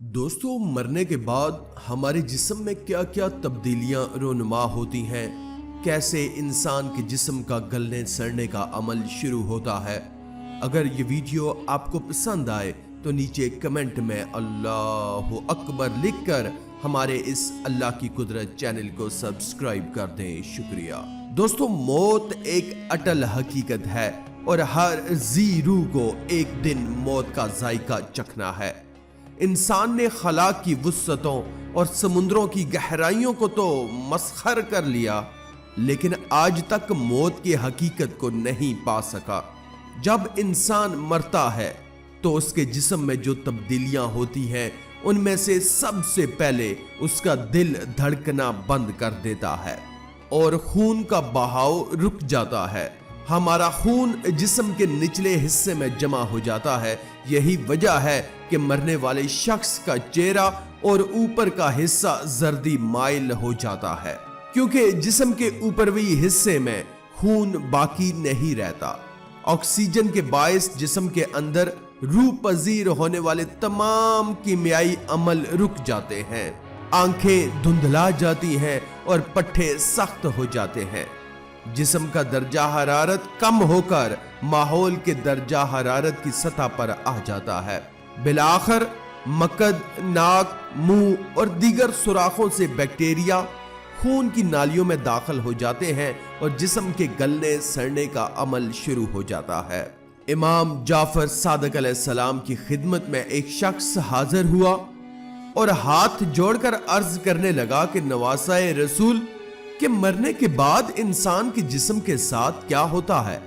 दोस्तों, मरने के बाद हमारे जिस्म में क्या क्या तब्दीलियां रोनुमा होती हैं, कैसे इंसान के जिस्म का गलने सड़ने का अमल शुरू होता है। अगर ये वीडियो आपको पसंद आए तो नीचे कमेंट में अल्लाहु अकबर लिखकर हमारे इस अल्लाह की कुदरत चैनल को सब्सक्राइब कर दें। शुक्रिया। दोस्तों, मौत एक अटल हकीकत है और हर जी रूह को एक दिन मौत का जायका चखना है। इंसान ने खला की वुस्सतों और समुद्रों की गहराइयों को तो मसखर कर लिया, लेकिन आज तक मौत की हकीकत को नहीं पा सका। जब इंसान मरता है तो उसके जिस्म में जो तब्दीलियां होती हैं, उनमें से सबसे पहले उसका दिल धड़कना बंद कर देता है और खून का बहाव रुक जाता है। हमारा खून जिस्म के निचले हिस्से में जमा हो जाता है। यही वजह है कि मरने वाले शख्स का चेहरा और ऊपर का हिस्सा जर्दी माइल हो जाता है, क्योंकि जिस्म के ऊपरी हिस्से में खून बाकी नहीं रहता। ऑक्सीजन के बायस जिस्म के अंदर रूह पजीर होने वाले तमाम कीमियाई अमल रुक जाते हैं। आंखें धुंधला जाती हैं और पट्टे सख्त हो जाते हैं। जिस्म का दर्जा हरारत कम होकर माहौल के दर्जा हरारत की सतह पर आ जाता है। बिलाखिर मकद, नाक, मुंह और दीगर सुराखों से बैक्टीरिया खून की नालियों में दाखिल हो जाते हैं और जिस्म के गलने सड़ने का अमल शुरू हो जाता है। इमाम जाफर सादिक अलैहिस्सलाम की खिदमत में एक शख्स हाजिर हुआ और हाथ जोड़कर अर्ज करने लगा कि नवासाए रसूल कि मरने के बाद इंसान के जिस्म के साथ क्या होता है,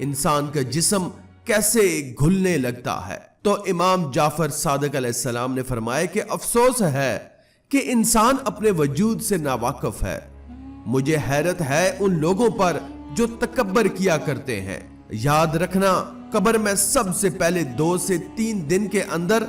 इंसान का जिस्म कैसे घुलने लगता है। तो इमाम जाफर सादिक अलैहिस्सलाम ने फरमाया कि अफसोस है कि इंसान अपने वजूद से नावाकिफ है। मुझे हैरत है उन लोगों पर जो तकब्बर किया करते हैं। याद रखना, कब्र में सबसे पहले 2 से 3 दिन के अंदर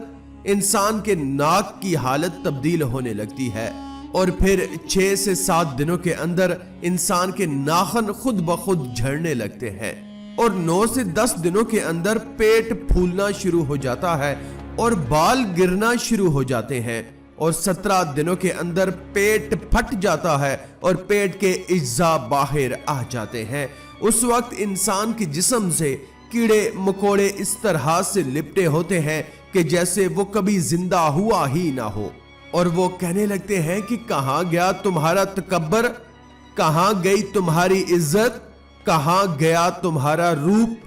इंसान के नाक की हालत तब्दील होने लगती है और फिर 6 से 7 दिनों के अंदर इंसान के नाखून खुद ब खुद झड़ने लगते हैं और 9 से 10 दिनों के अंदर पेट फूलना शुरू हो जाता है और बाल गिरना शुरू हो जाते हैं और 17 दिनों के अंदर पेट फट जाता है और पेट के अज्जा बाहर आ जाते हैं। उस वक्त इंसान के जिस्म से कीड़े मकोड़े इस तरह से लिपटे होते हैं कि जैसे वो कभी जिंदा हुआ ही ना हो, और वो कहने लगते हैं कि कहां गया तुम्हारा तकब्बर, कहां गई तुम्हारी इज्जत, कहां गया तुम्हारा रूप।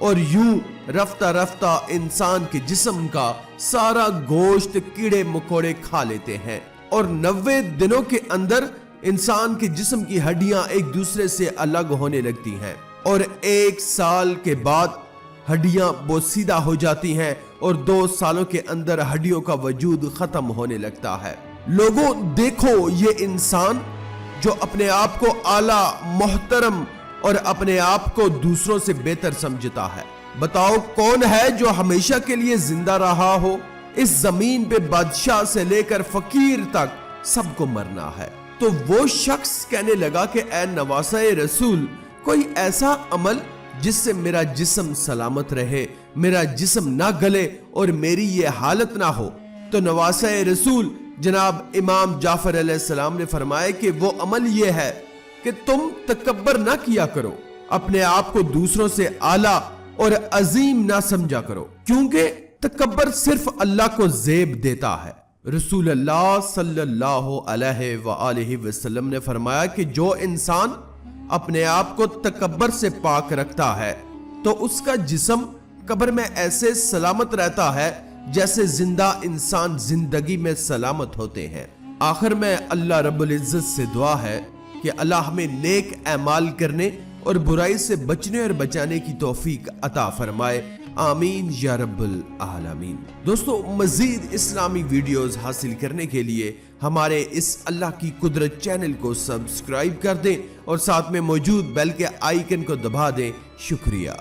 और यूं रफ्ता रफ्ता इंसान के जिस्म का सारा गोश्त कीड़े मकोड़े खा लेते हैं और 90 दिनों के अंदर इंसान के जिस्म की हड्डियां एक दूसरे से अलग होने लगती हैं और 1 साल के बाद हड्डियां बोसीदा हो जाती हैं और 2 सालों के अंदर हड्डियों का वजूद खत्म होने लगता है। लोगों, देखो ये इंसान जो अपने आप को आला, मोहतरम और अपने आप को दूसरों से बेहतर समझता है, बताओ कौन है जो हमेशा के लिए जिंदा रहा हो। इस जमीन पे बादशाह से लेकर फकीर तक सबको मरना है। तो वो शख्स कहने लगा कि ऐ नवासाए रसूल, कोई ऐसा अमल जिससे मेरा जिस्म सलामत रहे, मेरा जिस्म ना गले और मेरी ये हालत ना हो। तो नवासाए रसूल जनाब इमाम जाफर अलैहिस्सलाम ने फरमाया कि वो अमल ये है कि तुम तकब्बर ना किया करो, अपने आप को दूसरों से आला और अजीम ना समझा करो, क्योंकि तकब्बर सिर्फ अल्लाह को जेब देता है। रसूल अल्लाह सल्लल्लाहु अलैहि वसल्लम ने फरमाया कि जो इंसान अपने आप को तकब्बर से पाक रखता है तो उसका जिस्म कब्र में ऐसे सलामत रहता है जैसे जिंदा इंसान जिंदगी में सलामत होते हैं। आखिर में अल्लाह रब्बुल इज्जत से दुआ है कि अल्लाह हमें नेक अमाल करने और बुराई से बचने और बचाने की तौफीक अता फरमाए। आमीन या रब्बुल आलमीन। दोस्तों, मजीद इस्लामी वीडियोस हासिल करने के लिए हमारे इस अल्लाह की कुदरत चैनल को सब्सक्राइब कर दें और साथ में मौजूद बेल के आइकन को दबा दें। शुक्रिया।